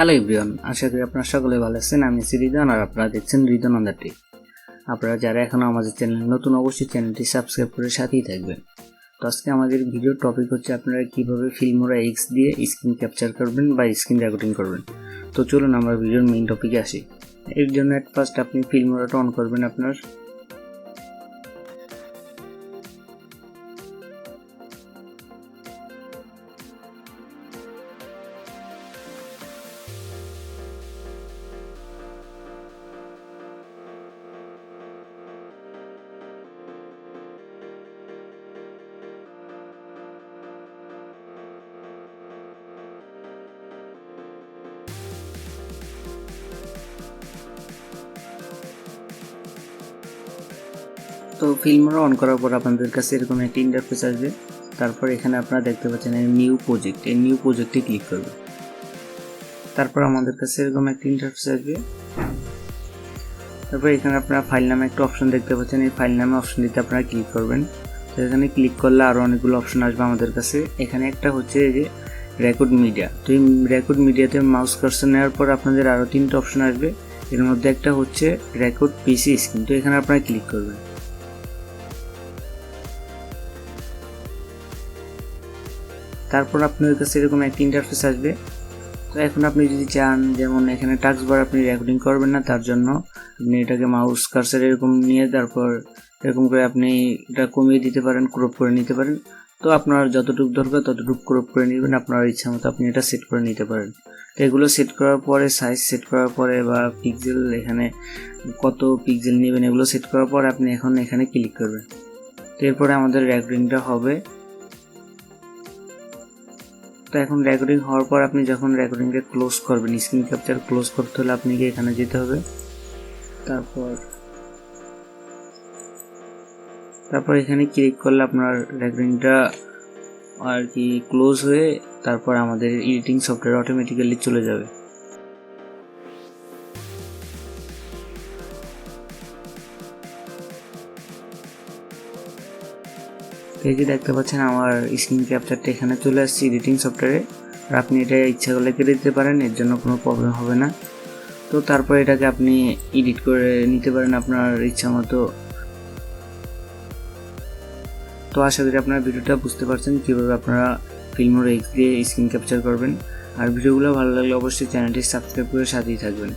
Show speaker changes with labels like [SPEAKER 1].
[SPEAKER 1] Hello everyone, আশা করি আপনারা সকলে ভালো আছেন। আমি রিদওয়ান আর আপনারা দেখছেন রিদওয়ান অন দ্য টেক। আপনারা যারা এখনও আমাদের চ্যানেল নতুন, অবশ্যই চ্যানেলটি সাবস্ক্রাইব করে সাথেই থাকবেন। তো আজকে আমাদের ভিডিওর টপিক হচ্ছে আপনারা কীভাবে ফিল্মোরা এক্স দিয়ে স্ক্রিন ক্যাপচার করবেন বা স্ক্রিন রেকর্ডিং করবেন। তো চলুন আমরা ভিডিওর মেইন টপিকে আসি। এর জন্য এট ফার্স্ট আপনি ফিল্মোরাটা অন করবেন আপনার। তো ফিল্মোরা অন করার পর আপনাদের কাছে এরকম একটা ইন্টারফেস আসবে। তারপর এখানে আপনারা দেখতে পাচ্ছেন নিউ প্রজেক্ট, এই নিউ প্রজেক্টে ক্লিক করবেন। তারপর আমাদের কাছে এরকম একটা ইন্টারফেস আসবে। তারপর এখানে আপনারা ফাইল নামে একটা অপশন দেখতে পাচ্ছেন, এই ফাইল নামে অপশনটিতে আপনারা ক্লিক করবেন। তো এখানে ক্লিক করলে আরও অনেকগুলো অপশন আসবে আমাদের কাছে। এখানে একটা হচ্ছে যে রেকর্ড মিডিয়া। তো এই রেকর্ড মিডিয়াতে মাউস কার্সর নেওয়ার পর আপনাদের আরও তিনটা অপশন আসবে। এর মধ্যে একটা হচ্ছে রেকর্ড পিসি স্ক্রিন, তো এখানে আপনারা ক্লিক করবেন। তারপর আপনাদের কাছে এরকম একটা ইন্টারফেস আসবে। তো এখন আপনি যদি চান, যেমন এখানে টাস্ক বার আপনি রেকর্ডিং করবেন না, তার জন্য আপনি এটাকে মাউস কার্সার এরকম নিয়ে তারপর এরকম করে আপনি এটা কমিয়ে দিতে পারেন, ক্রপ করে নিতে পারেন। তো আপনার যতটুকু দরকার ততটুকু ক্রপ করে নেবেন, আপনার ইচ্ছা মতো আপনি এটা সেট করে নিতে পারেন। তো এগুলো সেট করার পরে, সাইজ সেট করার পরে বা পিক্সেল এখানে কত পিক্সেল নেবেন এগুলো সেট করার পর আপনি এখন এখানে ক্লিক করবেন। তো এরপরে আমাদের রেকর্ডিংটা হবে। তো এখন রেকর্ডিং হওয়ার পর আপনি যখন রেকর্ডিংটা ক্লোজ করবেন, স্ক্রিন ক্যাপচার ক্লোজ করতে হলে আপনাকে এখানে যেতে হবে। তারপর এখানে ক্লিক করলে আপনার রেকর্ডিংটা আর কি ক্লোজ হয়ে তারপর আমাদের এডিটিং সফটওয়্যার অটোমেটিক্যালি চলে যাবে। এই যে দেখতে পাচ্ছেন আমার স্ক্রিন ক্যাপচারটা এখানে চলে আসছে এডিটিং সফটওয়্যারে। আর আপনি এটা ইচ্ছা করলে কেটে দিতে পারেন, এর জন্য কোনো প্রবলেম হবে না। তো তারপর এটাকে আপনি এডিট করে নিতে পারেন আপনার ইচ্ছা মতো। তো আশা করি আপনারা ভিডিওটা বুঝতে পারছেন কীভাবে আপনারা ফিল্মোরা এক্স দিয়ে স্ক্রিন ক্যাপচার করবেন। আর ভিডিওগুলো ভালো লাগলে অবশ্যই চ্যানেলটি সাবস্ক্রাইব করে সাথেই থাকবেন।